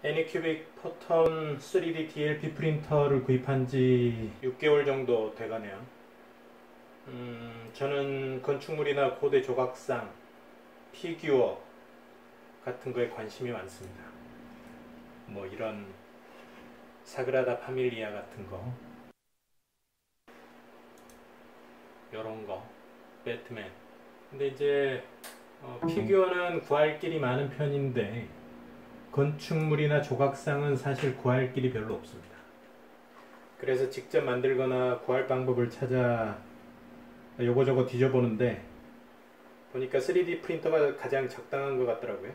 애니큐빅 포턴 3D DLP 프린터를 구입한 지 6개월 정도 돼가네요. 저는 건축물이나 고대 조각상, 피규어 같은 거에 관심이 많습니다. 뭐 이런 사그라다 파밀리아 같은 거, 요런 거, 배트맨. 근데 이제 피규어는 구할 길이 많은 편인데 건축물이나 조각상은 사실 구할 길이 별로 없습니다. 그래서 직접 만들거나 구할 방법을 찾아 요거저거 뒤져보는데 보니까 3D 프린터가 가장 적당한 것 같더라고요.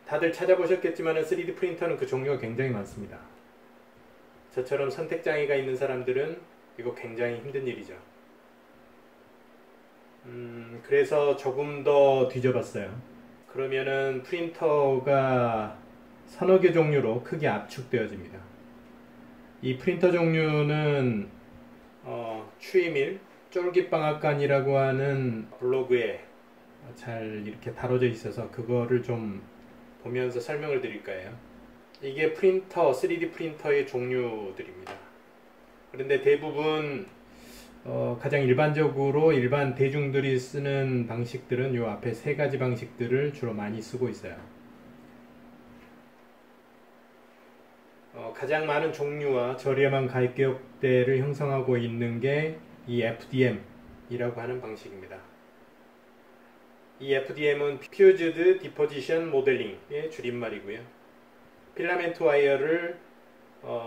다들 찾아보셨겠지만 3D 프린터는 그 종류가 굉장히 많습니다. 저처럼 선택장애가 있는 사람들은 이거 굉장히 힘든 일이죠. 그래서 조금 더 뒤져봤어요. 그러면은 프린터가 서너 개 종류로 크게 압축되어집니다. 이 프린터 종류는 추이밀, 쫄깃방앗간이라고 하는 블로그에 잘 이렇게 다뤄져 있어서 그거를 좀 보면서 설명을 드릴 거예요. 이게 프린터, 3D 프린터의 종류들입니다. 그런데 대부분 가장 일반적으로 일반 대중들이 쓰는 방식들은 요 앞에 세 가지 방식들을 주로 많이 쓰고 있어요. 가장 많은 종류와 저렴한 가격대를 형성하고 있는 게 이 FDM이라고 하는 방식입니다. 이 FDM은 Fused Deposition Modeling의 줄임말이고요. 필라멘트 와이어를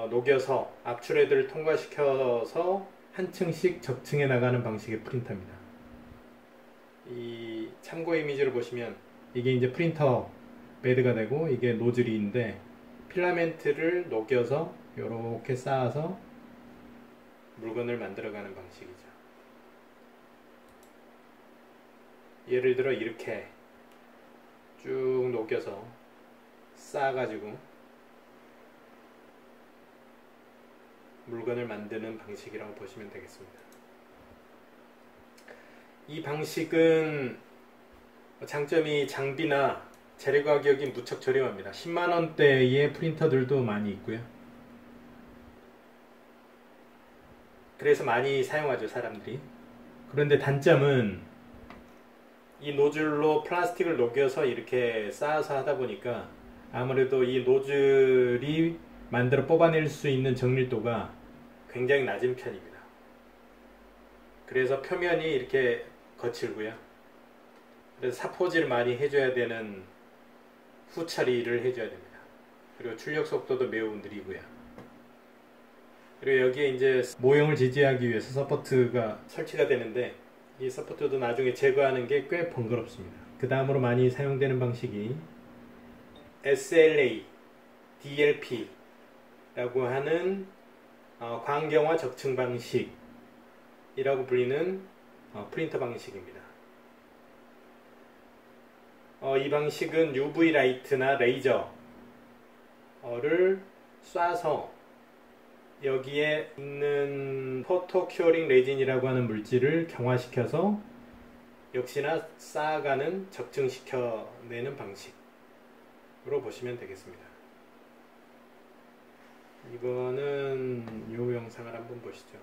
녹여서 압출헤드를 통과시켜서 한 층씩 적층해 나가는 방식의 프린터입니다. 이 참고 이미지를 보시면 이게 이제 프린터 베드가 되고 이게 노즐인데 필라멘트를 녹여서 이렇게 쌓아서 물건을 만들어가는 방식이죠. 예를 들어 이렇게 쭉 녹여서 쌓아가지고 물건을 만드는 방식이라고 보시면 되겠습니다. 이 방식은 장점이 장비나 재료 가격이 무척 저렴합니다. 10만원대의 프린터들도 많이 있고요. 그래서 많이 사용하죠, 사람들이. 그런데 단점은 이 노즐로 플라스틱을 녹여서 이렇게 쌓아서 하다 보니까 아무래도 이 노즐이 만들어 뽑아낼 수 있는 정밀도가 굉장히 낮은 편입니다. 그래서 표면이 이렇게 거칠고요. 그래서 사포질을 많이 해줘야 되는 후처리를 해줘야 됩니다. 그리고 출력 속도도 매우 느리고요. 그리고 여기에 이제 모형을 지지하기 위해서 서포트가 설치가 되는데 이 서포트도 나중에 제거하는 게 꽤 번거롭습니다. 그 다음으로 많이 사용되는 방식이 SLA, DLP 라고 하는 광경화 적층 방식이라고 불리는 프린터 방식입니다. 이 방식은 UV 라이트나 레이저를 쏴서 여기에 있는 포토 큐어링 레진이라고 하는 물질을 경화시켜서 역시나 쌓아가는 적층시켜내는 방식으로 보시면 되겠습니다. 이거는 이 영상을 한번 보시죠.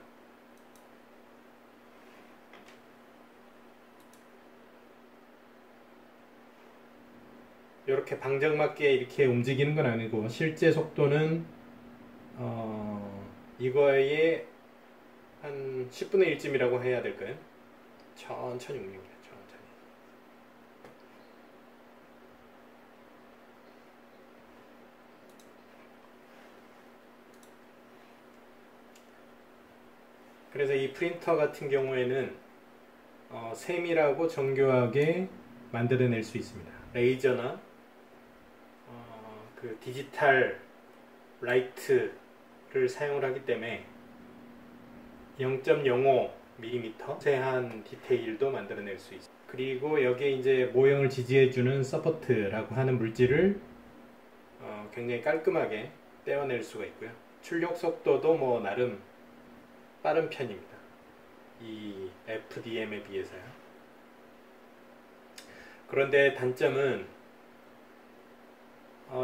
이렇게 방정맞게 이렇게 움직이는 건 아니고 실제 속도는 이거의 한 10분의 1쯤이라고 해야 될까요? 천천히 움직입니다. 천천히. 그래서 이 프린터 같은 경우에는 세밀하고 정교하게 만들어낼 수 있습니다. 레이저나 그 디지털 라이트를 사용을 하기 때문에 0.05mm 세한 디테일도 만들어낼 수 있습니다. 그리고 여기에 이제 모형을 지지해주는 서포트라고 하는 물질을 굉장히 깔끔하게 떼어낼 수가 있고요. 출력 속도도 뭐 나름 빠른 편입니다. 이 FDM에 비해서요. 그런데 단점은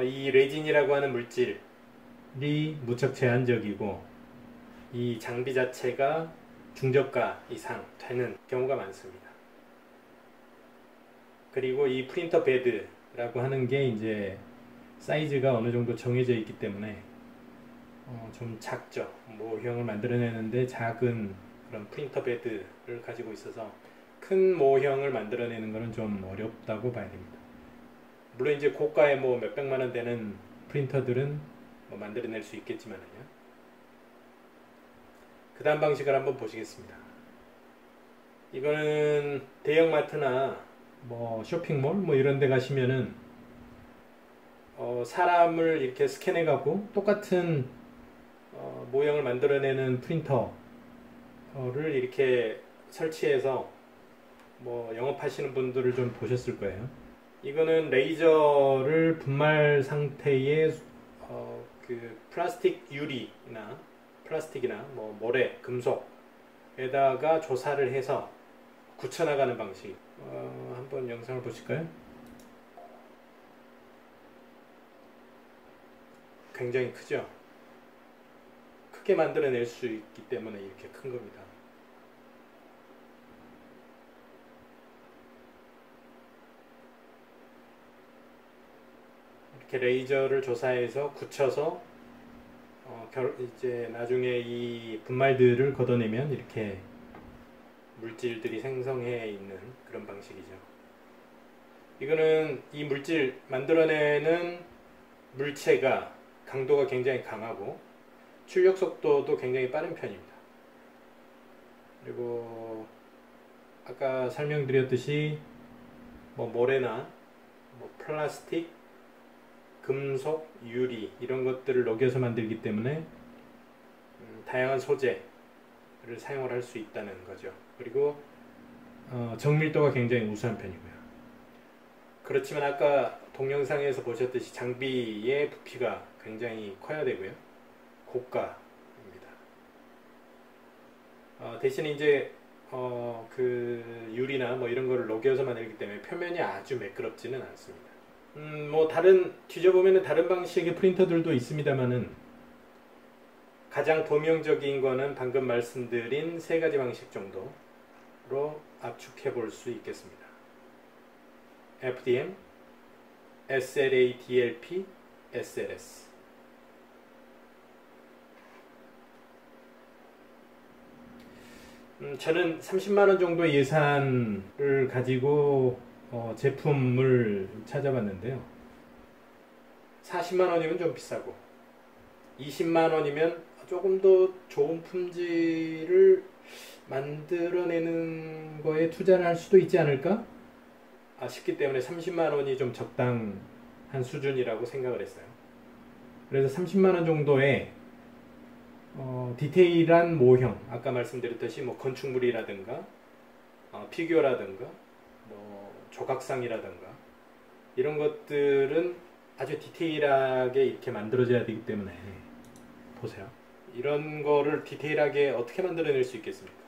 이 레진이라고 하는 물질이 무척 제한적이고 이 장비 자체가 중저가 이상 되는 경우가 많습니다. 그리고 이 프린터 베드라고 하는 게 이제 사이즈가 어느 정도 정해져 있기 때문에 좀 작죠. 모형을 만들어내는데 작은 그런 프린터 베드를 가지고 있어서 큰 모형을 만들어내는 것은 좀 어렵다고 봐야 됩니다. 물론 이제 고가의 뭐 몇백만 원 되는 프린터들은 뭐 만들어낼 수 있겠지만요. 그 다음 방식을 한번 보시겠습니다. 이거는 대형마트나 뭐 쇼핑몰 뭐 이런 데 가시면은 사람을 이렇게 스캔해 갖고 똑같은 모형을 만들어내는 프린터를 이렇게 설치해서 뭐 영업하시는 분들을 좀 보셨을 거예요. 이거는 레이저를 분말 상태의 그 플라스틱 유리나 플라스틱이나 뭐 모래, 금속에다가 조사를 해서 굳혀나가는 방식. 한번 영상을 보실까요? 굉장히 크죠? 크게 만들어낼 수 있기 때문에 이렇게 큰 겁니다. 이렇게 레이저를 조사해서 굳혀서 이제 나중에 이 분말들을 걷어내면 이렇게 물질들이 생성해 있는 그런 방식이죠. 이거는 이 물질 만들어내는 물체가 강도가 굉장히 강하고 출력 속도도 굉장히 빠른 편입니다. 그리고 아까 설명드렸듯이 뭐 모래나 뭐 플라스틱, 금속, 유리 이런 것들을 녹여서 만들기 때문에 다양한 소재를 사용을 할 수 있다는 거죠. 그리고 정밀도가 굉장히 우수한 편이고요. 그렇지만 아까 동영상에서 보셨듯이 장비의 부피가 굉장히 커야 되고요. 고가입니다. 대신에 이제 그 유리나 뭐 이런 거를 녹여서 만들기 때문에 표면이 아주 매끄럽지는 않습니다. 뭐 뒤져보면 다른 방식의 프린터들도 있습니다만은 가장 도명적인 거는 방금 말씀드린 세 가지 방식 정도로 압축해 볼 수 있겠습니다. FDM, SLA, DLP, SLS. 저는 30만원 정도의 예산을 가지고 제품을 찾아봤는데요. 40만원이면 좀 비싸고 20만원이면 조금 더 좋은 품질을 만들어내는 거에 투자를 할 수도 있지 않을까 싶기 때문에 30만원이 좀 적당한 수준이라고 생각을 했어요. 그래서 30만원 정도의 디테일한 모형, 아까 말씀드렸듯이 뭐 건축물이라든가 피규어라든가 뭐 조각상이라든가 이런 것들은 아주 디테일하게 이렇게 만들어져야 되기 때문에 보세요. 이런 거를 디테일하게 어떻게 만들어낼 수 있겠습니까?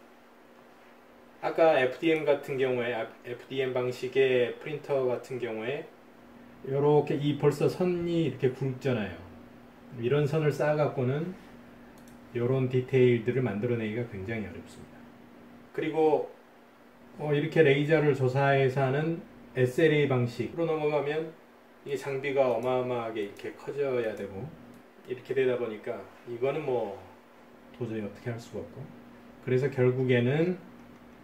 아까 FDM 같은 경우에 FDM 방식의 프린터 같은 경우에 이렇게 벌써 선이 이렇게 굵잖아요. 이런 선을 쌓아갖고는 이런 디테일들을 만들어내기가 굉장히 어렵습니다. 그리고 이렇게 레이저를 조사해서 하는 SLA 방식으로 넘어가면 이게 장비가 어마어마하게 이렇게 커져야 되고 이렇게 되다 보니까 이거는 뭐 도저히 어떻게 할 수가 없고, 그래서 결국에는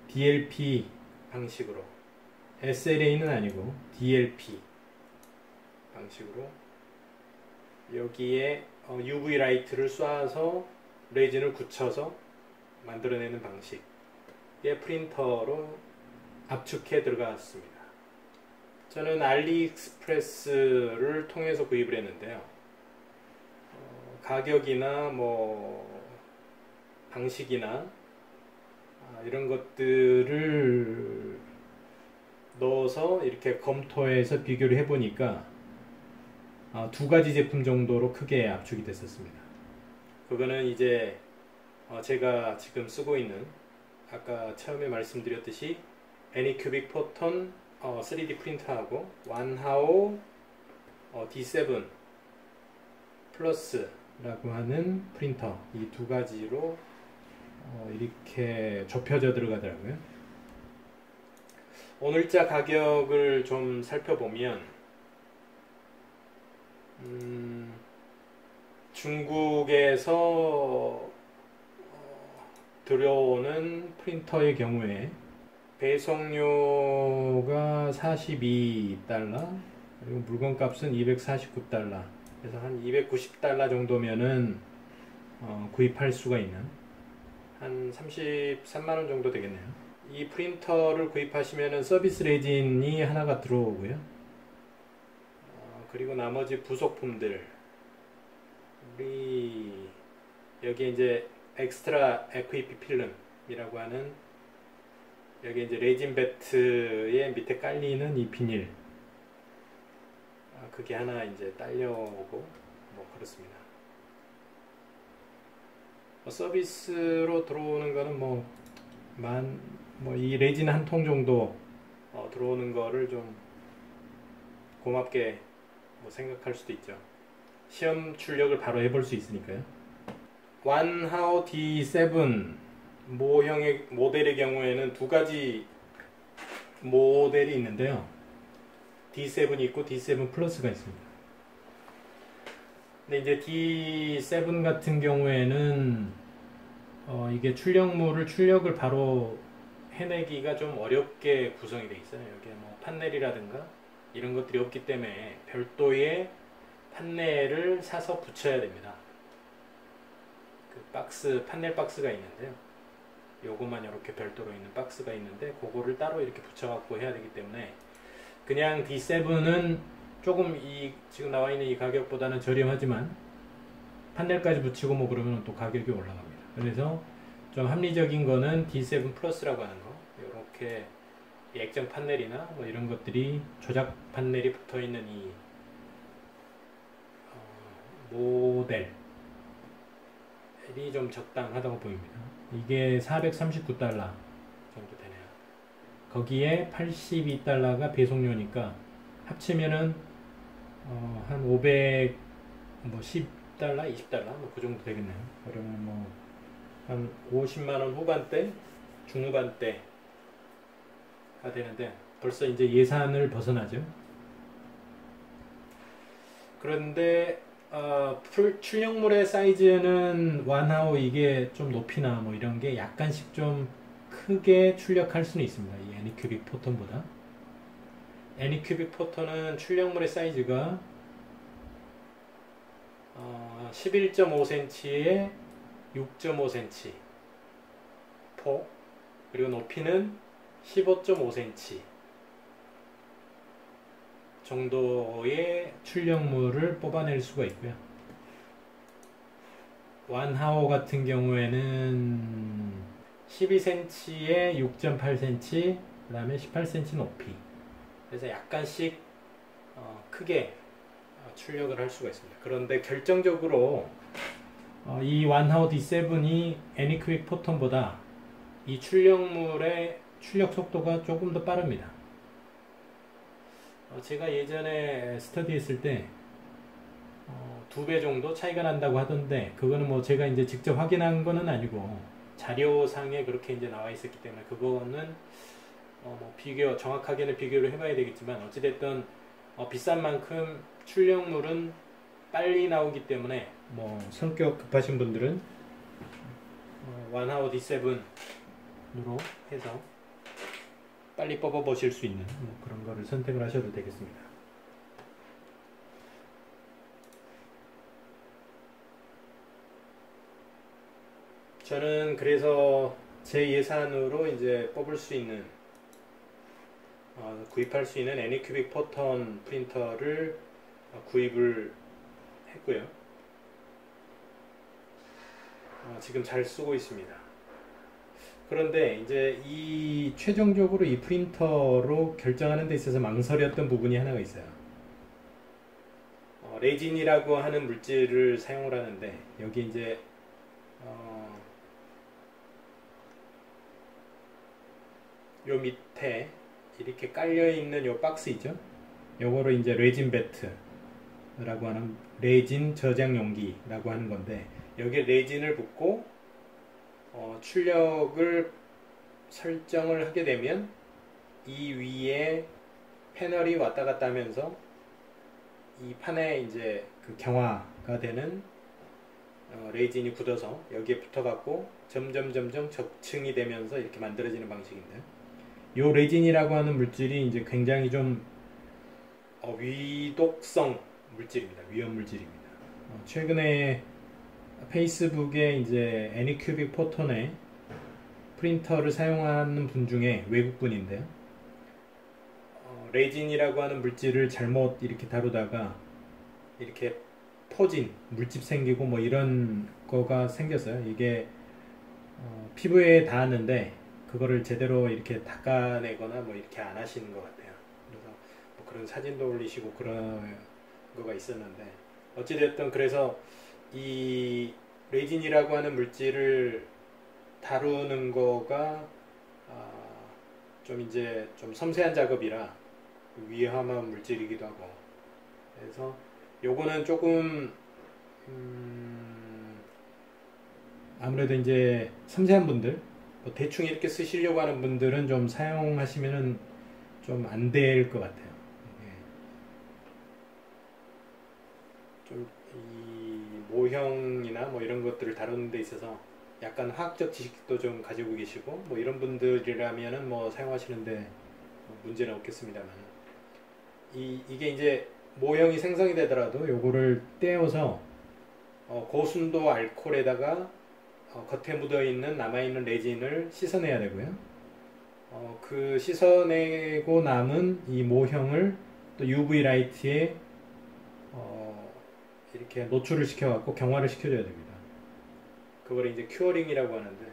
DLP 방식으로, SLA는 아니고 DLP 방식으로 여기에 UV 라이트를 쏴서 레진을 굳혀서 만들어내는 방식의 프린터로 압축해 들어갔습니다. 저는 알리익스프레스를 통해서 구입을 했는데요. 가격이나 뭐 방식이나 이런 것들을 넣어서 이렇게 검토해서 비교를 해보니까 두 가지 제품 정도로 크게 압축이 됐었습니다. 그거는 이제 제가 지금 쓰고 있는 아까 처음에 말씀드렸듯이 애니큐빅 포톤 3D 프린터하고 완하오 D7 플러스라고 하는 프린터, 이 두 가지로 이렇게 좁혀져 들어가더라고요. 오늘자 가격을 좀 살펴보면 중국에서 들여오는 프린터의 경우에 배송료가 42달러, 그리고 물건값은 249달러, 그래서 한 290달러 정도면은 구입할 수가 있는, 한 33만원 정도 되겠네요. 이 프린터를 구입하시면은 서비스 레진이 하나가 들어오고요. 그리고 나머지 부속품들, 우리 여기 이제 엑스트라 에퀴피 필름이라고 하는, 여기 이제 레진 배트의 밑에 깔리는 이 비닐, 그게 하나 이제 딸려오고 뭐 그렇습니다. 서비스로 들어오는 거는 뭐 이 레진 한 통 정도 들어오는 거를 좀 고맙게 뭐 생각할 수도 있죠. 시험 출력을 바로 해볼 수 있으니까요. 완하오 D7 모형의 모델의 경우에는 두 가지 모델이 있는데요. D7이 있고 D7 플러스가 있습니다. 근데 이제 D7 같은 경우에는 이게 출력을 바로 해내기가 좀 어렵게 구성이 되어 있어요. 여기에 뭐 판넬이라든가 이런 것들이 없기 때문에 별도의 판넬을 사서 붙여야 됩니다. 그 판넬 박스가 있는데요. 요것만 이렇게 별도로 있는 박스가 있는데 그거를 따로 이렇게 붙여갖고 해야 되기 때문에 그냥 D7은 조금 지금 나와 있는 이 가격보다는 저렴하지만 판넬까지 붙이고 뭐 그러면 또 가격이 올라갑니다. 그래서 좀 합리적인 거는 D7 플러스라고 하는 거, 이렇게 액정 판넬이나 뭐 이런 것들이 조작 판넬이 붙어 있는 이 모델이 좀 적당하다고 보입니다. 이게 439달러 정도 되네요. 거기에 82달러가 배송료니까 합치면은 한 510달러, 20달러 뭐 그 정도 되겠네요. 그러면 뭐 한 50만원 후반대, 중후반대가 되는데 벌써 이제 예산을 벗어나죠. 그런데 출력물의 사이즈는 완하오 이게 좀 높이나 뭐 이런 게 약간씩 좀 크게 출력할 수는 있습니다. 이 애니큐빅 포톤보다. 애니큐빅 포톤은 출력물의 사이즈가 11.5cm에 6.5cm 폭, 그리고 높이는 15.5cm 정도의 출력물을 뽑아낼 수가 있고요. 완하오 같은 경우에는 12cm에 6.8cm, 그 다음에 18cm 높이, 그래서 약간씩 크게 출력을 할 수가 있습니다. 그런데 결정적으로 이 완하오 D7이 애니큐빅 포톤보다 이 출력물의 출력 속도가 조금 더 빠릅니다. 제가 예전에 스터디 했을 때 2배 정도 차이가 난다고 하던데, 그거는 뭐 제가 이제 직접 확인한 거는 아니고 자료상에 그렇게 이제 나와 있었기 때문에 그거는 뭐 정확하게는 비교를 해봐야 되겠지만, 어찌됐든 비싼 만큼 출력물은 빨리 나오기 때문에 뭐 성격 급하신 분들은 완하오 D7으로 해서 빨리 뽑아 보실 수 있는 뭐 그런 거를 선택을 하셔도 되겠습니다. 저는 그래서 제 예산으로 이제 뽑을 수 있는 구입할 수 있는 애니큐빅 포톤 프린터를 구입을 했고요. 지금 잘 쓰고 있습니다. 그런데 이제 최종적으로 이 프린터로 결정하는 데 있어서 망설였던 부분이 하나가 있어요. 레진이라고 하는 물질을 사용을 하는데, 여기 이제 요 밑에 이렇게 깔려 있는 요 박스 있죠? 요거를 이제 레진 배트, 하는 레진 저장 용기라고 하는 건데, 여기에 레진을 붓고 출력을 설정을 하게 되면 이 위에 패널이 왔다 갔다 하면서 이 판에 이제 그 경화가 되는 레진이 굳어서 여기에 붙어갖고 점점 적층이 되면서 이렇게 만들어지는 방식인데, 이 레진이라고 하는 물질이 이제 굉장히 좀 위독성 물질입니다. 위험 물질입니다. 최근에 페이스북에 이제 애니큐빅 포톤의 프린터를 사용하는 분 중에 외국분인데요. 레진이라고 하는 물질을 잘못 이렇게 다루다가 이렇게 퍼진 물집 생기고 뭐 이런 거가 생겼어요. 이게 피부에 닿았는데 그거를 제대로 이렇게 닦아내거나 뭐 이렇게 안 하시는 것 같아요. 그래서 뭐 그런 사진도 올리시고 그런 거가 있었는데, 어찌됐든 그래서 이 레진이라고 하는 물질을 다루는 거가 좀 이제 좀 섬세한 작업이라 위험한 물질이기도 하고, 그래서 요거는 조금 아무래도 이제 섬세한 분들, 뭐 대충 이렇게 쓰시려고 하는 분들은 좀 사용하시면은 좀 안 될 것 같아요. 좀 이 모형이나 뭐 이런 것들을 다루는 데 있어서 약간 화학적 지식도 좀 가지고 계시고 뭐 이런 분들이라면은 뭐 사용하시는데 문제는 없겠습니다만, 이게 이제 모형이 생성이 되더라도 요거를 떼어서 고순도 알코올에다가 겉에 묻어있는 남아있는 레진을 씻어내야 되고요. 그 씻어내고 남은 이 모형을 또 UV 라이트에 이렇게 노출을 시켜갖고 경화를 시켜줘야 됩니다. 그걸 이제 큐어링이라고 하는데,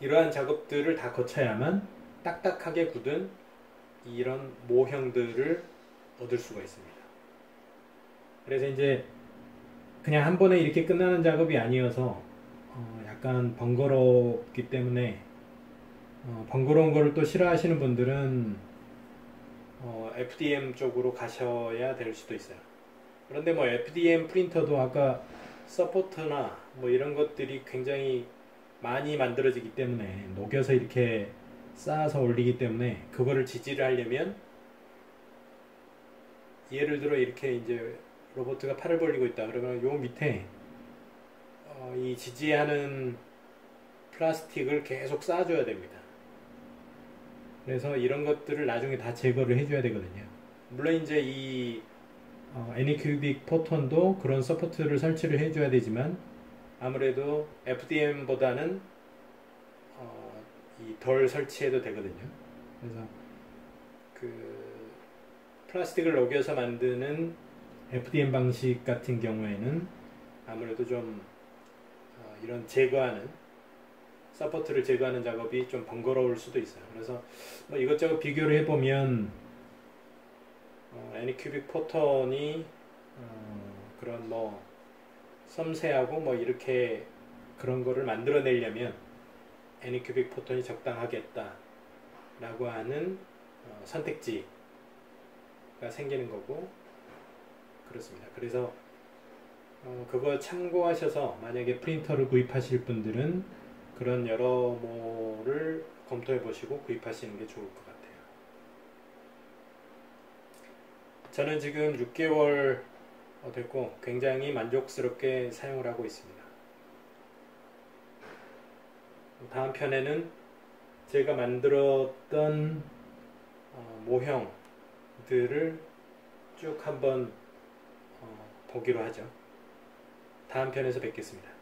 이러한 작업들을 다 거쳐야만 딱딱하게 굳은 이런 모형들을 얻을 수가 있습니다. 그래서 이제 그냥 한 번에 이렇게 끝나는 작업이 아니어서 약간 번거롭기 때문에 번거로운 거를 또 싫어하시는 분들은 FDM 쪽으로 가셔야 될 수도 있어요. 그런데 뭐 FDM 프린터도 아까 서포터나 뭐 이런 것들이 굉장히 많이 만들어지기 때문에 녹여서 이렇게 쌓아서 올리기 때문에 그거를 지지를 하려면, 예를 들어 이렇게 이제 로봇가 팔을 벌리고 있다 그러면 요 밑에 이 지지하는 플라스틱을 계속 쌓아줘야 됩니다. 그래서 이런 것들을 나중에 다 제거를 해줘야 되거든요. 물론 이제 이 애니큐빅 포톤도 그런 서포트를 설치를 해줘야 되지만, 아무래도 FDM보다는 덜 설치해도 되거든요. 그래서 그 플라스틱을 녹여서 만드는 FDM 방식 같은 경우에는 아무래도 좀 이런 제거하는 서포트를 제거하는 작업이 좀 번거로울 수도 있어요. 그래서 뭐 이것저것 비교를 해보면 애니큐빅 포톤이 그런 뭐 섬세하고 뭐 이렇게 그런 거를 만들어내려면 애니큐빅 포톤이 적당하겠다 라고 하는 선택지가 생기는 거고 그렇습니다. 그래서 그거 참고하셔서 만약에 프린터를 구입하실 분들은 그런 여러모를 검토해 보시고 구입하시는 게 좋을 것 같아요. 저는 지금 6개월 됐고 굉장히 만족스럽게 사용을 하고 있습니다. 다음 편에는 제가 만들었던 모형들을 쭉 한번 보기로 하죠. 다음 편에서 뵙겠습니다.